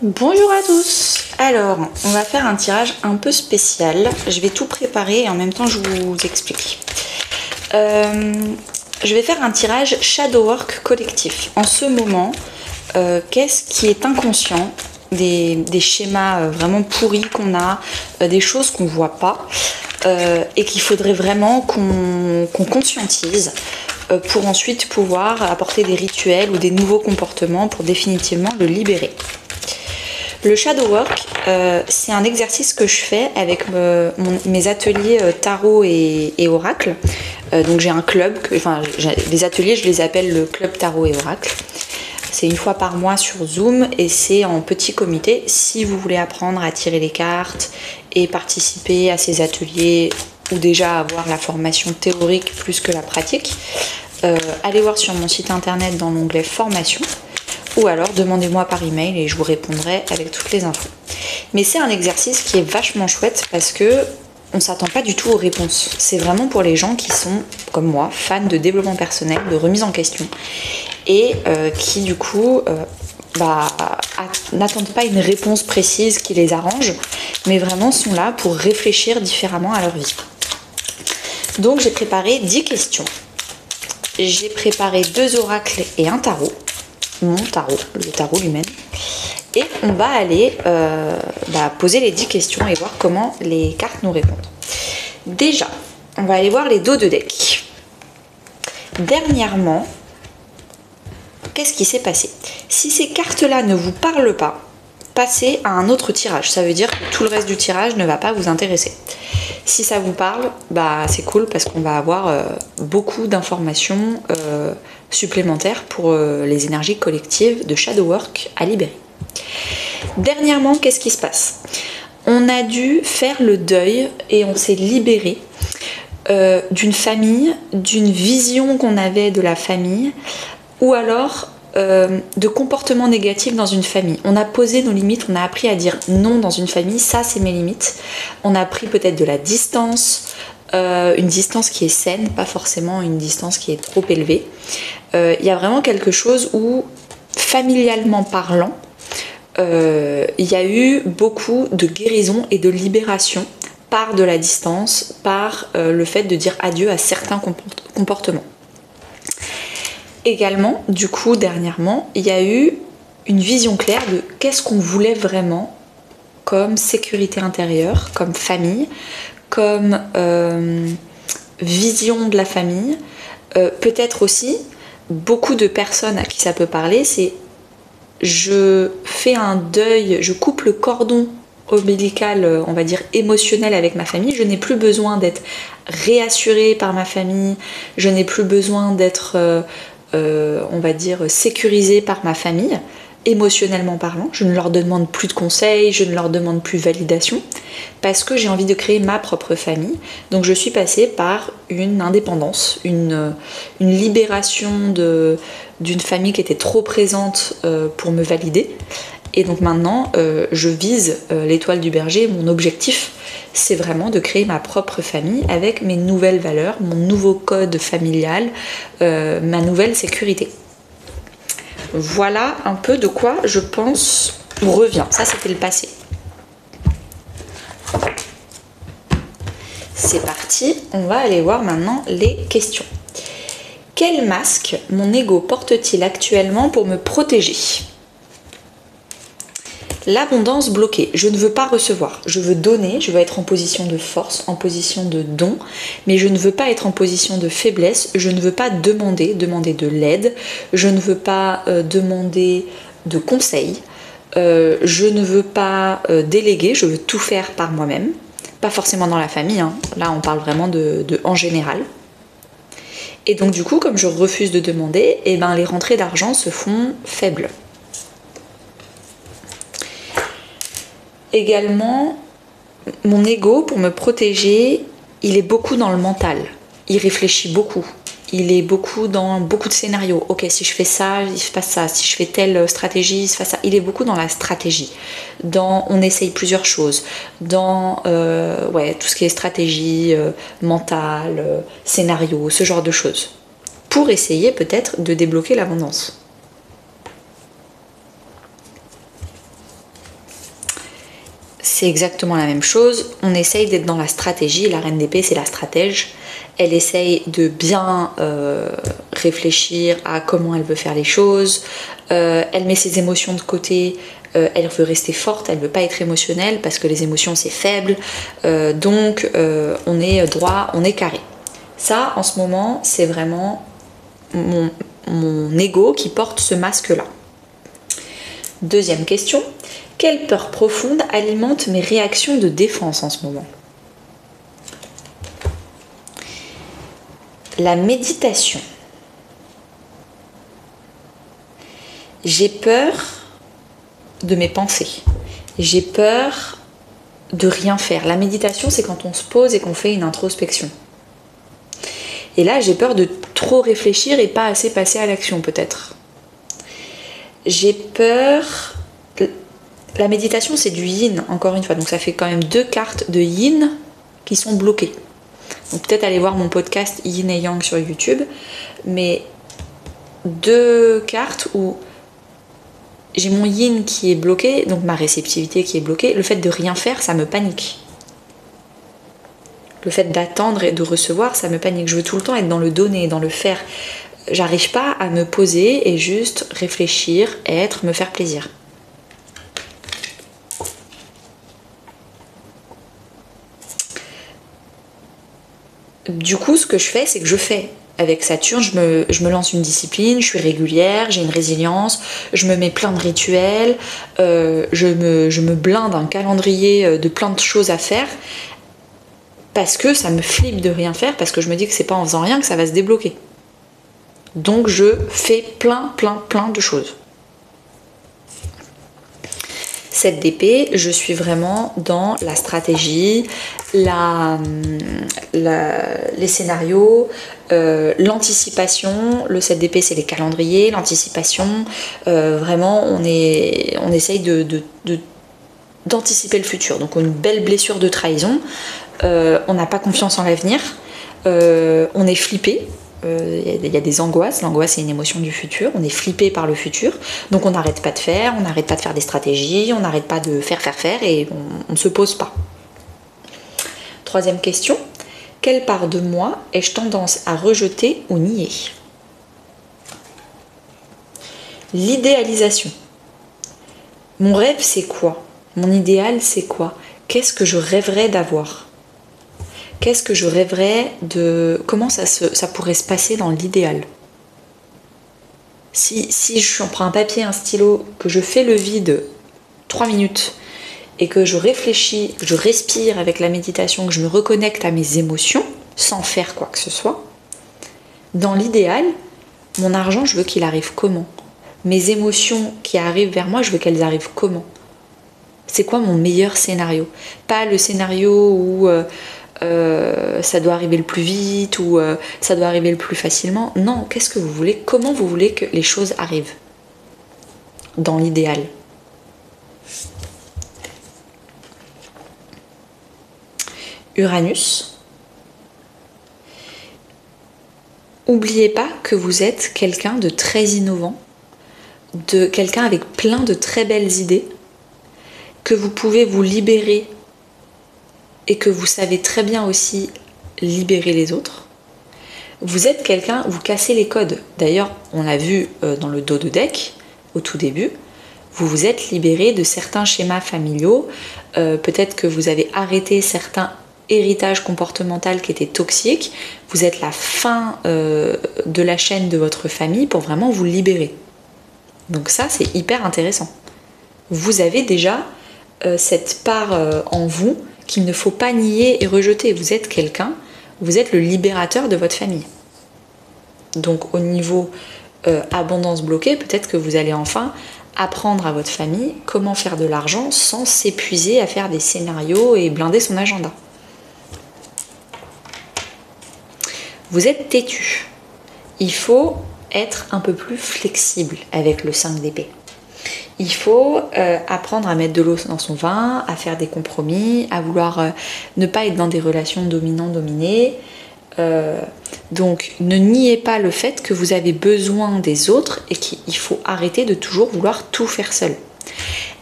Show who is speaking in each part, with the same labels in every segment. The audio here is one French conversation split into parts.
Speaker 1: Bonjour à tous. Alors, on va faire un tirage un peu spécial. Je vais tout préparer et en même temps je vous explique. Je vais faire un tirage Shadow Work collectif. En ce moment, qu'est-ce qui est inconscient, des schémas vraiment pourris qu'on a, des choses qu'on voit pas et qu'il faudrait vraiment qu'on conscientise pour ensuite pouvoir apporter des rituels ou des nouveaux comportements pour définitivement le libérer. Le Shadow Work, c'est un exercice que je fais avec mes ateliers tarot et oracle. Donc j'ai un club, les ateliers je les appelle le club tarot et oracle. C'est une fois par mois sur Zoom et c'est en petit comité. Si vous voulez apprendre à tirer les cartes et participer à ces ateliers ou déjà avoir la formation théorique plus que la pratique, allez voir sur mon site internet dans l'onglet formation. Ou alors demandez-moi par email et je vous répondrai avec toutes les infos. Mais c'est un exercice qui est vachement chouette parce que on s'attend pas du tout aux réponses. C'est vraiment pour les gens qui sont, comme moi, fans de développement personnel, de remise en question et qui du coup n'attendent pas une réponse précise qui les arrange, mais vraiment sont là pour réfléchir différemment à leur vie. Donc j'ai préparé 10 questions. J'ai préparé 2 oracles et un tarot. Mon tarot, le tarot lui-même. Et on va aller poser les 10 questions et voir comment les cartes nous répondent. Déjà, on va aller voir les dos de deck. Dernièrement, qu'est-ce qui s'est passé? Si ces cartes-là ne vous parlent pas, passez à un autre tirage. Ça veut dire que tout le reste du tirage ne va pas vous intéresser. Si ça vous parle, c'est cool parce qu'on va avoir beaucoup d'informations supplémentaires pour les énergies collectives de Shadow Work à libérer. Dernièrement, qu'est-ce qui se passe? On a dû faire le deuil et on s'est libéré d'une famille, d'une vision qu'on avait de la famille ou alors de comportements négatifs dans une famille. On a posé nos limites, on a appris à dire non dans une famille, ça c'est mes limites. On a pris peut-être de la distance, une distance qui est saine, pas forcément une distance qui est trop élevée. Il y a vraiment quelque chose où, familialement parlant, il y a eu beaucoup de guérison et de libération par de la distance, par le fait de dire adieu à certains comportements. Également, du coup, dernièrement, il y a eu une vision claire de qu'est-ce qu'on voulait vraiment comme sécurité intérieure, comme famille, comme vision de la famille. Peut-être aussi, beaucoup de personnes à qui ça peut parler, c'est je fais un deuil, je coupe le cordon ombilical, on va dire émotionnel avec ma famille, je n'ai plus besoin d'être réassurée par ma famille, je n'ai plus besoin d'être on va dire sécurisée par ma famille, émotionnellement parlant. Je ne leur demande plus de conseils, je ne leur demande plus validation, parce que j'ai envie de créer ma propre famille. Donc je suis passée par une indépendance, une libération d'une famille qui était trop présente pour me valider. Et donc maintenant, je vise l'étoile du berger. Mon objectif, c'est vraiment de créer ma propre famille avec mes nouvelles valeurs, mon nouveau code familial, ma nouvelle sécurité. Voilà un peu de quoi je pense ou revient. Ça, c'était le passé. C'est parti, on va aller voir maintenant les questions. Quel masque mon ego porte-t-il actuellement pour me protéger ? L'abondance bloquée, je ne veux pas recevoir, je veux donner, je veux être en position de force, en position de don, mais je ne veux pas être en position de faiblesse, je ne veux pas demander de l'aide, je ne veux pas demander de conseils, je ne veux pas déléguer, je veux tout faire par moi-même, pas forcément dans la famille, hein. Là on parle vraiment de en général. Et donc du coup, comme je refuse de demander, les rentrées d'argent se font faibles. Également, mon ego, pour me protéger, il est beaucoup dans le mental. Il réfléchit beaucoup. Il est beaucoup dans beaucoup de scénarios. Ok, si je fais ça, il se passe ça. Si je fais telle stratégie, il se passe ça. Il est beaucoup dans la stratégie. Dans on essaye plusieurs choses. Dans tout ce qui est stratégie, mentale, scénario, ce genre de choses. Pour essayer peut-être de débloquer l'abondance. c'est exactement la même chose. On essaye d'être dans la stratégie. La reine d'épée, c'est la stratège. Elle essaye de bien réfléchir à comment elle veut faire les choses. Elle met ses émotions de côté. Elle veut rester forte, elle veut pas être émotionnelle parce que les émotions c'est faible. Donc on est droit, on est carré. Ça, en ce moment, c'est vraiment mon ego qui porte ce masque-là. Deuxième question. Quelle peur profonde alimente mes réactions de défense en ce moment? La méditation. J'ai peur de mes pensées. J'ai peur de rien faire. La méditation, c'est quand on se pose et qu'on fait une introspection. Et là, j'ai peur de trop réfléchir et pas assez passer à l'action, peut-être. J'ai peur... La méditation, c'est du yin, encore une fois. Donc ça fait quand même 2 cartes de yin qui sont bloquées. Donc peut-être aller voir mon podcast Yin et Yang sur YouTube. Mais 2 cartes où j'ai mon yin qui est bloqué, donc ma réceptivité qui est bloquée. Le fait de rien faire, ça me panique. Le fait d'attendre et de recevoir, ça me panique. Je veux tout le temps être dans le donner, dans le faire. J'arrive pas à me poser et juste réfléchir, être, me faire plaisir. Du coup, ce que je fais, c'est que je fais. Avec Saturne, je me lance une discipline, je suis régulière, j'ai une résilience, je me mets plein de rituels, je me blinde un calendrier de plein de choses à faire parce que ça me flippe de rien faire, parce que je me dis que c'est pas en faisant rien que ça va se débloquer. Donc je fais plein de choses. 7 d'épée, je suis vraiment dans la stratégie, les scénarios, l'anticipation. Le 7 d'épée, c'est les calendriers, l'anticipation. Vraiment, on essaye d'anticiper le futur. Donc, une belle blessure de trahison. On n'a pas confiance en l'avenir. On est flippé. Il y a des angoisses. L'angoisse, c'est une émotion du futur. On est flippé par le futur. Donc on n'arrête pas de faire, on n'arrête pas de faire des stratégies, on n'arrête pas de faire et on ne se pose pas. 3e question. Quelle part de moi ai-je tendance à rejeter ou nier? L'idéalisation. Mon rêve, c'est quoi? Mon idéal, c'est quoi? Qu'est-ce que je rêverais d'avoir? Qu'est-ce que je rêverais de... Comment ça pourrait se passer dans l'idéal? Si je prends un papier, un stylo, que je fais le vide 3 minutes et que je réfléchis, que je respire avec la méditation, que je me reconnecte à mes émotions sans faire quoi que ce soit, dans l'idéal, mon argent, je veux qu'il arrive comment? Mes émotions qui arrivent vers moi, je veux qu'elles arrivent comment? C'est quoi mon meilleur scénario? Pas le scénario où... ça doit arriver le plus vite ou ça doit arriver le plus facilement. Non, qu'est-ce que vous voulez? Comment vous voulez que les choses arrivent dans l'idéal? Uranus. N'oubliez pas que vous êtes quelqu'un de très innovant, de quelqu'un avec plein de très belles idées, que vous pouvez vous libérer et que vous savez très bien aussi libérer les autres. Vous êtes quelqu'un, vous cassez les codes. D'ailleurs, on l'a vu dans le dos de deck, au tout début, vous vous êtes libéré de certains schémas familiaux. Peut-être que vous avez arrêté certains héritages comportementaux qui étaient toxiques. Vous êtes la fin de la chaîne de votre famille pour vraiment vous libérer. Donc ça, c'est hyper intéressant. Vous avez déjà cette part en vous qu'il ne faut pas nier et rejeter. Vous êtes quelqu'un, vous êtes le libérateur de votre famille. Donc au niveau abondance bloquée, peut-être que vous allez enfin apprendre à votre famille comment faire de l'argent sans s'épuiser à faire des scénarios et blinder son agenda. Vous êtes têtu. Il faut être un peu plus flexible avec le 5 d'épée. Il faut apprendre à mettre de l'eau dans son vin, à faire des compromis, à vouloir ne pas être dans des relations dominant-dominé. Donc ne niez pas le fait que vous avez besoin des autres et qu'il faut arrêter de toujours vouloir tout faire seul.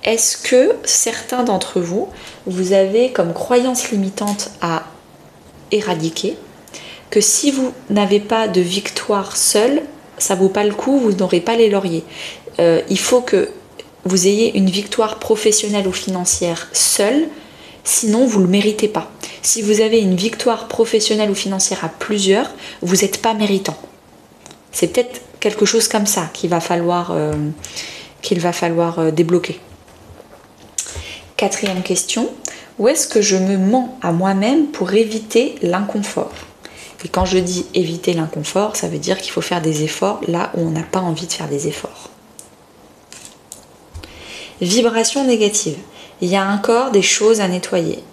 Speaker 1: Est-ce que certains d'entre vous, vous avez comme croyance limitante à éradiquer, que si vous n'avez pas de victoire seule, ça vaut pas le coup, vous n'aurez pas les lauriers. Il faut que vous ayez une victoire professionnelle ou financière seule, sinon vous ne le méritez pas. Si vous avez une victoire professionnelle ou financière à plusieurs, vous n'êtes pas méritant. C'est peut-être quelque chose comme ça qu'il va falloir débloquer. 4e question, où est-ce que je me mens à moi-même pour éviter l'inconfort? Et quand je dis éviter l'inconfort, ça veut dire qu'il faut faire des efforts là où on n'a pas envie de faire des efforts. Vibration négative. Il y a encore des choses à nettoyer.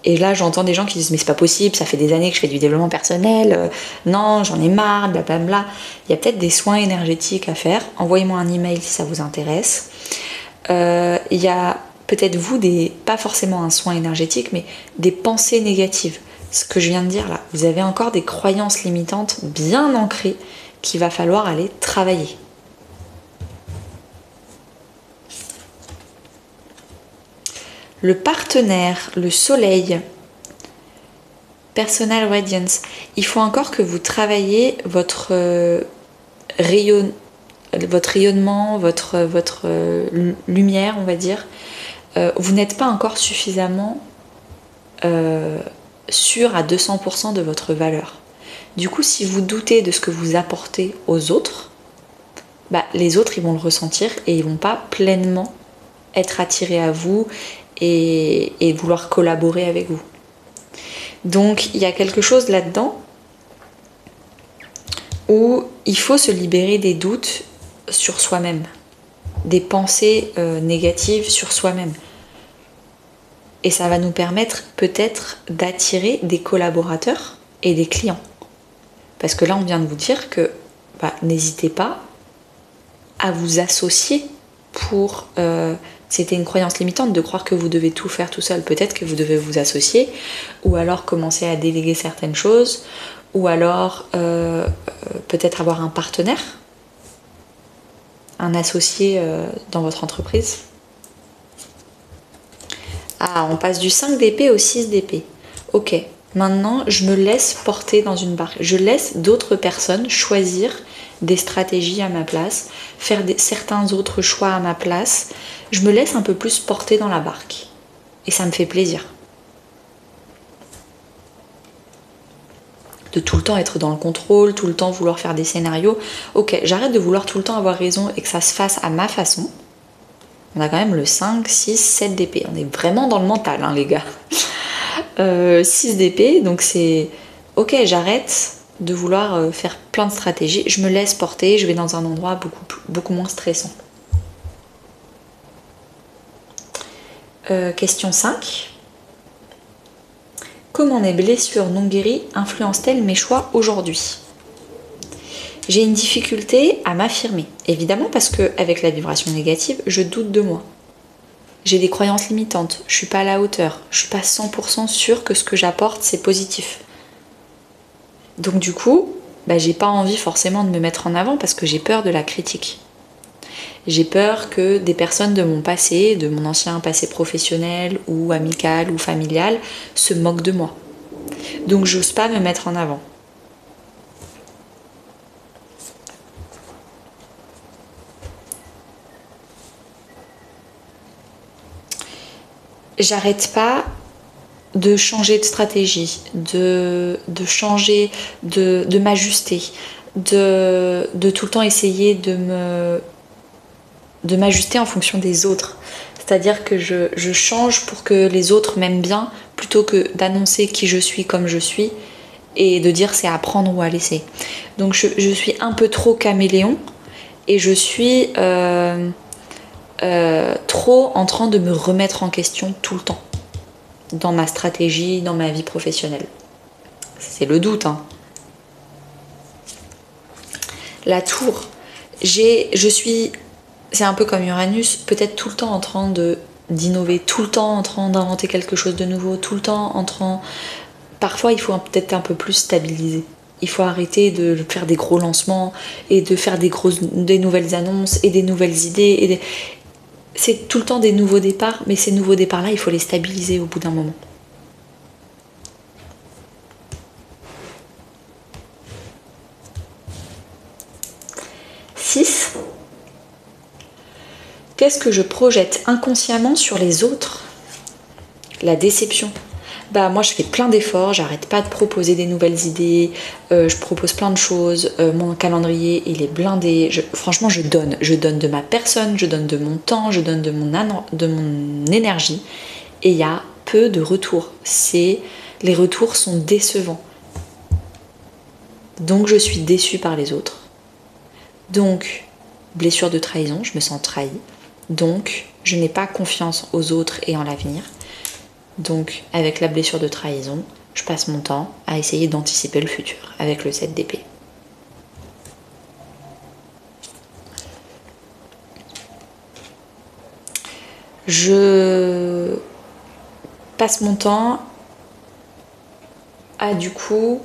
Speaker 1: Et là, j'entends des gens qui disent « mais c'est pas possible, ça fait des années que je fais du développement personnel, non, j'en ai marre, blablabla ». Il y a peut-être des soins énergétiques à faire. Envoyez-moi un email si ça vous intéresse. Il y a peut-être vous, pas forcément un soin énergétique, mais des pensées négatives. Ce que je viens de dire là, vous avez encore des croyances limitantes bien ancrées qu'il va falloir aller travailler. Le partenaire, le soleil, personal radiance, il faut encore que vous travaillez votre rayonnement, votre lumière, on va dire. Vous n'êtes pas encore suffisamment sûr à 200% de votre valeur. Du coup, si vous doutez de ce que vous apportez aux autres, les autres ils vont le ressentir et ils vont pas pleinement être attirés à vous et vouloir collaborer avec vous. Donc il y a quelque chose là-dedans où il faut se libérer des doutes sur soi-même, des pensées négatives sur soi-même. Et ça va nous permettre peut-être d'attirer des collaborateurs et des clients. Parce que là, on vient de vous dire que n'hésitez pas à vous associer pour... c'était une croyance limitante de croire que vous devez tout faire tout seul. Peut-être que vous devez vous associer, ou alors commencer à déléguer certaines choses, ou alors peut-être avoir un partenaire, un associé dans votre entreprise. Ah, on passe du 5 d'épée au 6 d'épée. Ok, maintenant je me laisse porter dans une barque. Je laisse d'autres personnes choisir des stratégies à ma place, faire certains autres choix à ma place. Je me laisse un peu plus porter dans la barque. Et ça me fait plaisir. De tout le temps être dans le contrôle, tout le temps vouloir faire des scénarios. Ok, j'arrête de vouloir tout le temps avoir raison et que ça se fasse à ma façon. On a quand même le 5, 6, 7 d'épée. On est vraiment dans le mental, hein, les gars. 6 d'épée, donc c'est... Ok, j'arrête de vouloir faire plein de stratégies. Je me laisse porter, je vais dans un endroit beaucoup moins stressant. Question 5. Comment mes blessures non guéries influencent-elles mes choix aujourd'hui? J'ai une difficulté à m'affirmer, évidemment parce qu'avec la vibration négative, je doute de moi. J'ai des croyances limitantes, je suis pas à la hauteur, je suis pas 100% sûre que ce que j'apporte c'est positif. Donc du coup, j'ai pas envie forcément de me mettre en avant parce que j'ai peur de la critique. J'ai peur que des personnes de mon passé, de mon ancien passé professionnel ou amical ou familial, se moquent de moi. Donc j'ose pas me mettre en avant. J'arrête pas de changer de stratégie, de changer, de m'ajuster, de tout le temps essayer de m'ajuster en fonction des autres. C'est-à-dire que je change pour que les autres m'aiment bien plutôt que d'annoncer qui je suis comme je suis et de dire c'est à prendre ou à laisser. Donc je suis un peu trop caméléon et je suis trop en train de me remettre en question tout le temps dans ma stratégie, dans ma vie professionnelle. C'est le doute, hein. La tour, c'est un peu comme Uranus, peut-être tout le temps en train d'innover, tout le temps en train d'inventer quelque chose de nouveau, tout le temps en train... Parfois, il faut peut-être un peu plus stabiliser. Il faut arrêter de faire des gros lancements et de faire des nouvelles annonces et des nouvelles idées. c'est tout le temps des nouveaux départs, mais ces nouveaux départs-là, il faut les stabiliser au bout d'un moment. Qu'est-ce que je projette inconsciemment sur les autres? La déception. Bah moi je fais plein d'efforts, j'arrête pas de proposer des nouvelles idées, je propose plein de choses, mon calendrier il est blindé, franchement je donne de ma personne, je donne de mon temps, je donne de mon énergie et il y a peu de retours. Les retours sont décevants. Donc je suis déçue par les autres. Donc blessure de trahison, je me sens trahie. Donc je n'ai pas confiance aux autres et en l'avenir. Donc, avec la blessure de trahison, je passe mon temps à essayer d'anticiper le futur avec le 7 d'épée. Je passe mon temps à du coup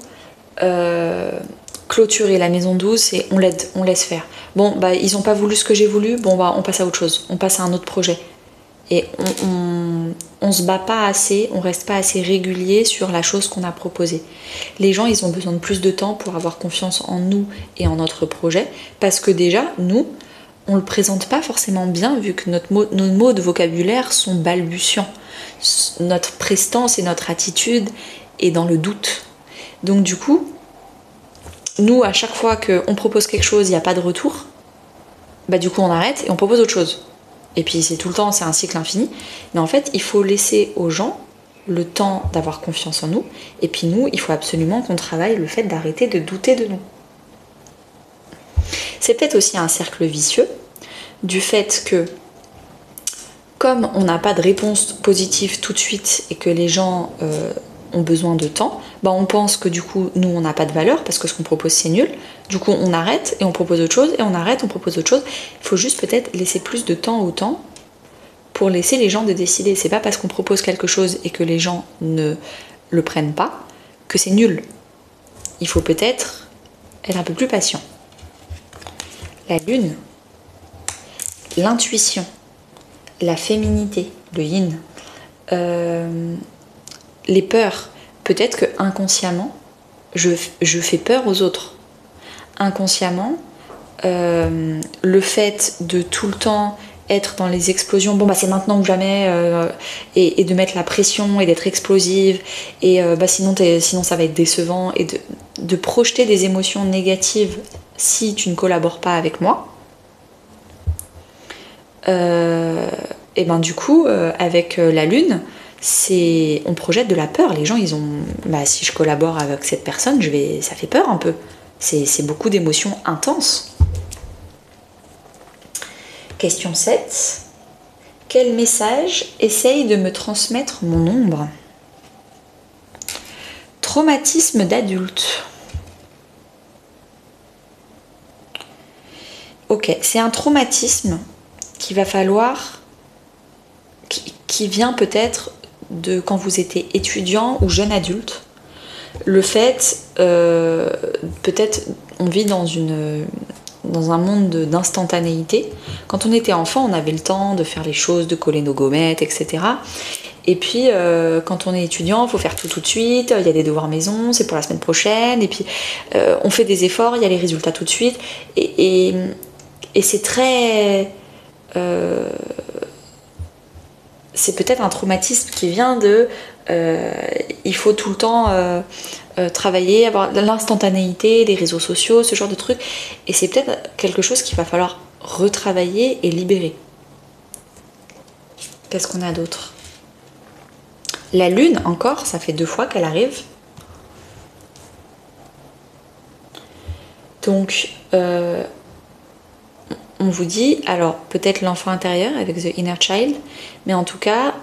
Speaker 1: clôturer la maison douce et on l'aide, on laisse faire. Bon, bah ils n'ont pas voulu ce que j'ai voulu, bon bah on passe à autre chose, on passe à un autre projet. Et on se bat pas assez, on reste pas assez régulier sur la chose qu'on a proposée. Les gens, ils ont besoin de plus de temps pour avoir confiance en nous et en notre projet, parce que déjà, nous, on le présente pas forcément bien, vu que nos mots de vocabulaire sont balbutiants. Notre prestance et notre attitude est dans le doute. Donc du coup, nous, à chaque fois qu'on propose quelque chose, il n'y a pas de retour, bah du coup on arrête et on propose autre chose. Et puis c'est tout le temps, c'est un cycle infini. Mais en fait, il faut laisser aux gens le temps d'avoir confiance en nous. Et puis nous, il faut absolument qu'on travaille le fait d'arrêter de douter de nous. C'est peut-être aussi un cercle vicieux du fait que, comme on n'a pas de réponse positive tout de suite et que les gens ont besoin de temps, bah on pense que du coup, nous, on n'a pas de valeur parce que ce qu'on propose, c'est nul. Du coup, on arrête et on propose autre chose, et on arrête, on propose autre chose. Il faut juste peut-être laisser plus de temps au temps pour laisser les gens de décider. C'est pas parce qu'on propose quelque chose et que les gens ne le prennent pas que c'est nul. Il faut peut-être être un peu plus patient. La lune, l'intuition, la féminité, le yin, les peurs. Peut-être que inconsciemment, je fais peur aux autres. Inconsciemment, le fait de tout le temps être dans les explosions, bon bah c'est maintenant ou jamais, et de mettre la pression et d'être explosive, et bah sinon ça va être décevant, et de projeter des émotions négatives si tu ne collabores pas avec moi, et ben du coup avec la lune, on projette de la peur. Les gens ils ont, bah si je collabore avec cette personne, ça fait peur un peu. C'est beaucoup d'émotions intenses. Question 7. Quel message essaye de me transmettre mon ombre? Traumatisme d'adulte. Ok, c'est un traumatisme qu'il va falloir, qui vient peut-être de quand vous étiez étudiant ou jeune adulte. Le fait, peut-être on vit dans un monde d'instantanéité. Quand on était enfant, on avait le temps de faire les choses, de coller nos gommettes, etc. Et puis, quand on est étudiant, il faut faire tout de suite, il y a des devoirs maison, c'est pour la semaine prochaine, et puis on fait des efforts, il y a les résultats tout de suite. Et c'est très... c'est peut-être un traumatisme qui vient de... il faut tout le temps travailler, avoir de l'instantanéité, des réseaux sociaux, ce genre de trucs. Et c'est peut-être quelque chose qu'il va falloir retravailler et libérer. Qu'est-ce qu'on a d'autre? La lune, encore, ça fait 2 fois qu'elle arrive. Donc, on vous dit, alors peut-être l'enfant intérieur avec The Inner Child, mais en tout cas,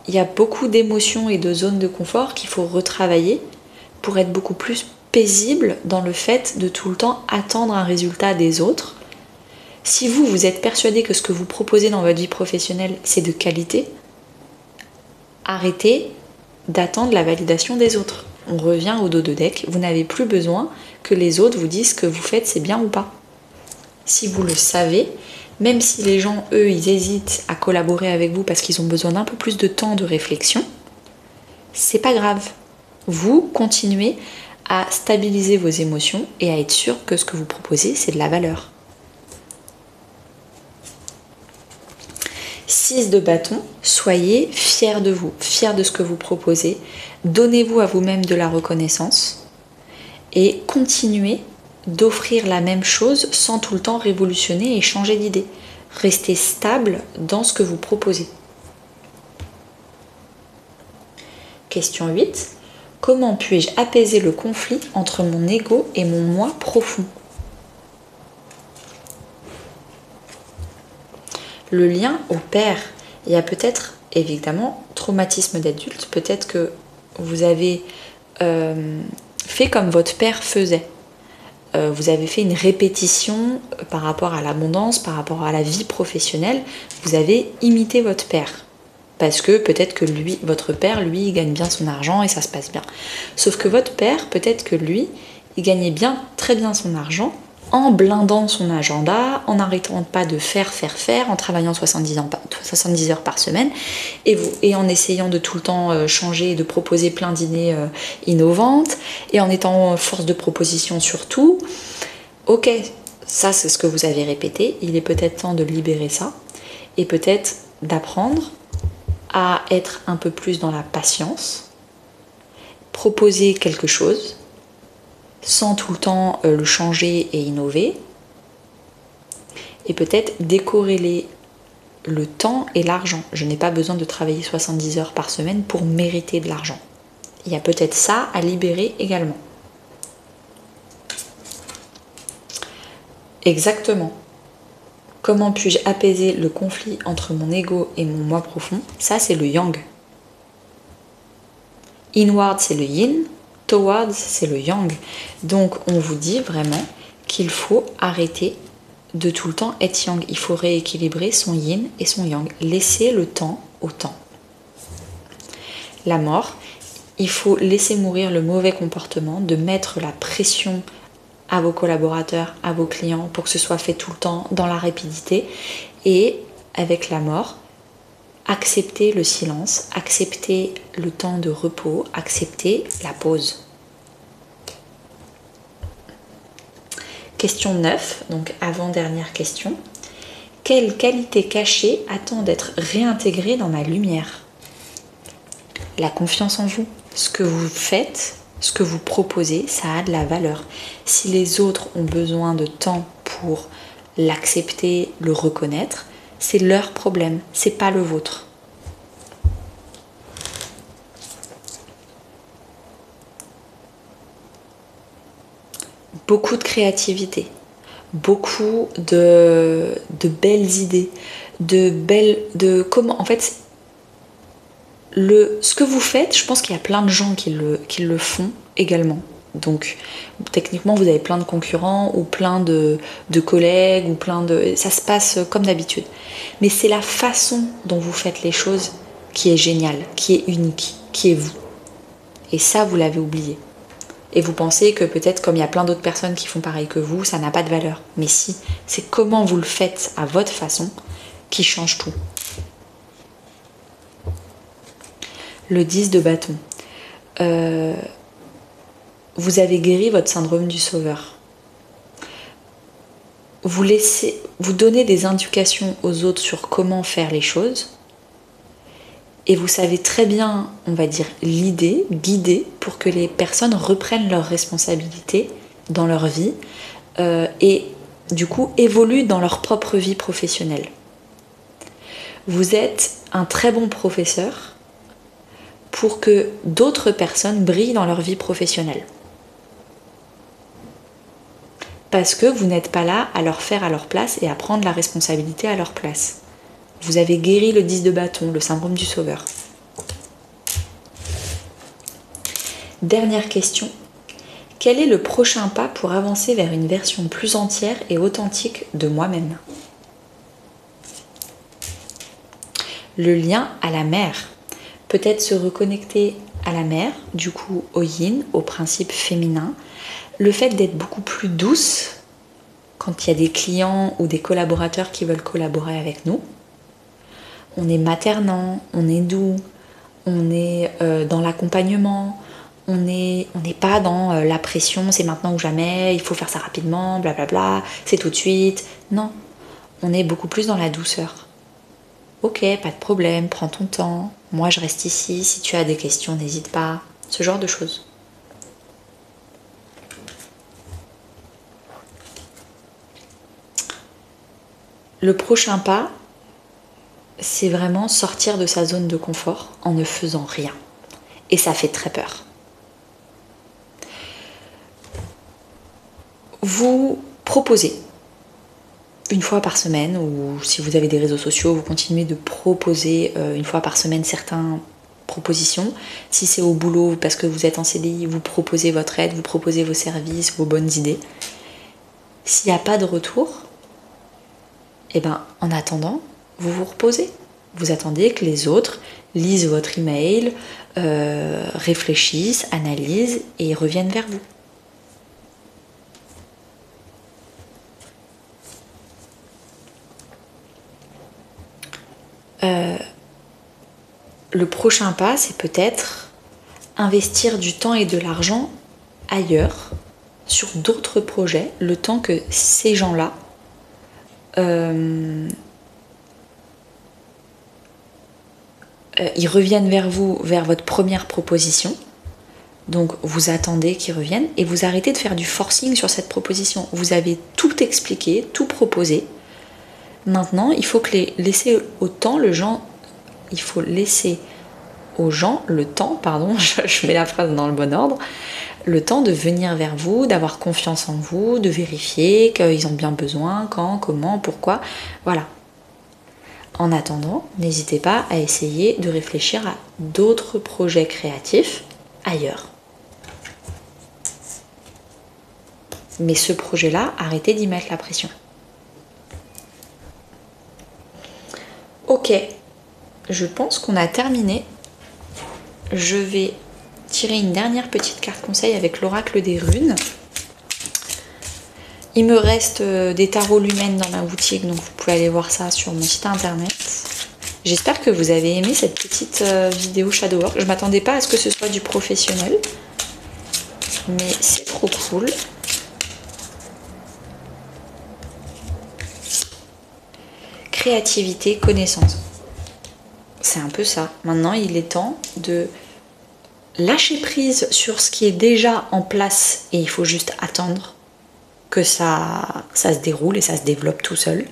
Speaker 1: il y a beaucoup d'émotions et de zones de confort qu'il faut retravailler pour être beaucoup plus paisible dans le fait de tout le temps attendre un résultat des autres. Si vous êtes persuadé que ce que vous proposez dans votre vie professionnelle, c'est de qualité, arrêtez d'attendre la validation des autres. On revient au dos de deck, vous n'avez plus besoin que les autres vous disent ce que vous faites c'est bien ou pas. Si vous le savez, Même si les gens, eux, ils hésitent à collaborer avec vous parce qu'ils ont besoin d'un peu plus de temps de réflexion, c'est pas grave. Vous continuez à stabiliser vos émotions et à être sûr que ce que vous proposez, c'est de la valeur. 6 de bâton, soyez fiers de vous, fiers de ce que vous proposez. Donnez-vous à vous-même de la reconnaissance et continuez d'offrir la même chose sans tout le temps révolutionner et changer d'idée. Restez stable dans ce que vous proposez. Question 8. Comment puis-je apaiser le conflit entre mon ego et mon moi profond? Le lien au père, il y a peut-être, évidemment, traumatisme d'adulte, peut-être que vous avez fait comme votre père faisait. Vous avez fait une répétition par rapport à l'abondance, par rapport à la vie professionnelle, vous avez imité votre père. Parce que peut-être que lui, votre père, lui, il gagne bien son argent et ça se passe bien. Sauf que votre père, peut-être que lui, il gagnait très bien son argent en blindant son agenda, en n'arrêtant pas de faire, en travaillant 70 heures par semaine, et en essayant de tout le temps changer et de proposer plein d'idées innovantes, et en étant force de proposition sur tout. Ok, ça c'est ce que vous avez répété, il est peut-être temps de libérer ça, et peut-être d'apprendre à être un peu plus dans la patience, proposer quelque chose, sans tout le temps le changer et innover, et peut-être décorréler le temps et l'argent. Je n'ai pas besoin de travailler 70 heures par semaine pour mériter de l'argent. Il y a peut-être ça à libérer également. Exactement. Comment puis-je apaiser le conflit entre mon ego et mon moi profond? Ça, c'est le yang. Inward, c'est le yin. Towards, c'est le yang. Donc, on vous dit vraiment qu'il faut arrêter de tout le temps être yang. Il faut rééquilibrer son yin et son yang. Laisser le temps au temps. La mort, il faut laisser mourir le mauvais comportement, de mettre la pression à vos collaborateurs, à vos clients, pour que ce soit fait tout le temps dans la rapidité. Et avec la mort, accepter le silence, accepter le temps de repos, accepter la pause. Question 9, donc avant-dernière question. Quelle qualité cachée attend d'être réintégrée dans ma lumière? La confiance en vous. Ce que vous faites, ce que vous proposez, ça a de la valeur. Si les autres ont besoin de temps pour l'accepter, le reconnaître, c'est leur problème, c'est pas le vôtre. Beaucoup de créativité, beaucoup de belles idées, comment en fait ce que vous faites, je pense qu'il y a plein de gens qui le font également. Donc techniquement vous avez plein de concurrents ou plein de collègues ou ça se passe comme d'habitude. Mais c'est la façon dont vous faites les choses qui est géniale, qui est unique, qui est vous. Et ça vous l'avez oublié. Et vous pensez que peut-être comme il y a plein d'autres personnes qui font pareil que vous, ça n'a pas de valeur. Mais si, c'est comment vous le faites à votre façon qui change tout. Le 10 de bâton. Vous avez guéri votre syndrome du sauveur. Vous donnez des indications aux autres sur comment faire les choses. Et vous savez très bien, on va dire, guider pour que les personnes reprennent leurs responsabilités dans leur vie et du coup évoluent dans leur propre vie professionnelle. Vous êtes un très bon professeur pour que d'autres personnes brillent dans leur vie professionnelle. Parce que vous n'êtes pas là à leur faire à leur place et à prendre la responsabilité à leur place. Vous avez guéri le 10 de bâton, le syndrome du sauveur. Dernière question. Quel est le prochain pas pour avancer vers une version plus entière et authentique de moi-même? Le lien à la mer. Peut-être se reconnecter à la mer, du coup au yin, au principe féminin. Le fait d'être beaucoup plus douce quand il y a des clients ou des collaborateurs qui veulent collaborer avec nous. On est maternant, on est doux, on est dans l'accompagnement, on n'est pas dans la pression, c'est maintenant ou jamais, il faut faire ça rapidement, blablabla, c'est tout de suite. Non, on est beaucoup plus dans la douceur. Ok, pas de problème, prends ton temps, moi je reste ici, si tu as des questions, n'hésite pas, ce genre de choses. Le prochain pas, c'est vraiment sortir de sa zone de confort en ne faisant rien. Et ça fait très peur. Vous proposez une fois par semaine, ou si vous avez des réseaux sociaux, vous continuez de proposer une fois par semaine certaines propositions. Si c'est au boulot, parce que vous êtes en CDI, vous proposez votre aide, vous proposez vos services, vos bonnes idées. S'il n'y a pas de retour, eh ben, en attendant, vous vous reposez. Vous attendez que les autres lisent votre email, réfléchissent, analysent et reviennent vers vous. Le prochain pas, c'est peut-être investir du temps et de l'argent ailleurs, sur d'autres projets, le temps que ces gens-là ils reviennent vers vous, vers votre première proposition. Donc vous attendez qu'ils reviennent et vous arrêtez de faire du forcing sur cette proposition. Vous avez tout expliqué, tout proposé. Maintenant, il faut laisser aux gens le temps, pardon, je mets la phrase dans le bon ordre, le temps de venir vers vous, d'avoir confiance en vous, de vérifier qu'ils ont bien besoin, quand, comment, pourquoi, voilà. En attendant, n'hésitez pas à essayer de réfléchir à d'autres projets créatifs ailleurs. Mais ce projet-là, arrêtez d'y mettre la pression. Ok, je pense qu'on a terminé. Je vais tirer une dernière petite carte conseil avec l'oracle des runes. Il me reste des tarots lumens dans ma boutique, donc vous pouvez aller voir ça sur mon site internet. J'espère que vous avez aimé cette petite vidéo shadow work. Je ne m'attendais pas à ce que ce soit du professionnel, mais c'est trop cool. Créativité, connaissance. C'est un peu ça. Maintenant, il est temps de lâcher prise sur ce qui est déjà en place et il faut juste attendre que ça se déroule et ça se développe tout seul.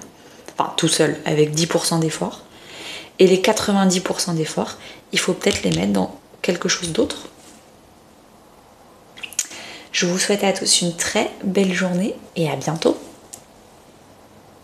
Speaker 1: Enfin, tout seul, avec 10% d'effort. Et les 90% d'efforts, il faut peut-être les mettre dans quelque chose d'autre. Je vous souhaite à tous une très belle journée et à bientôt.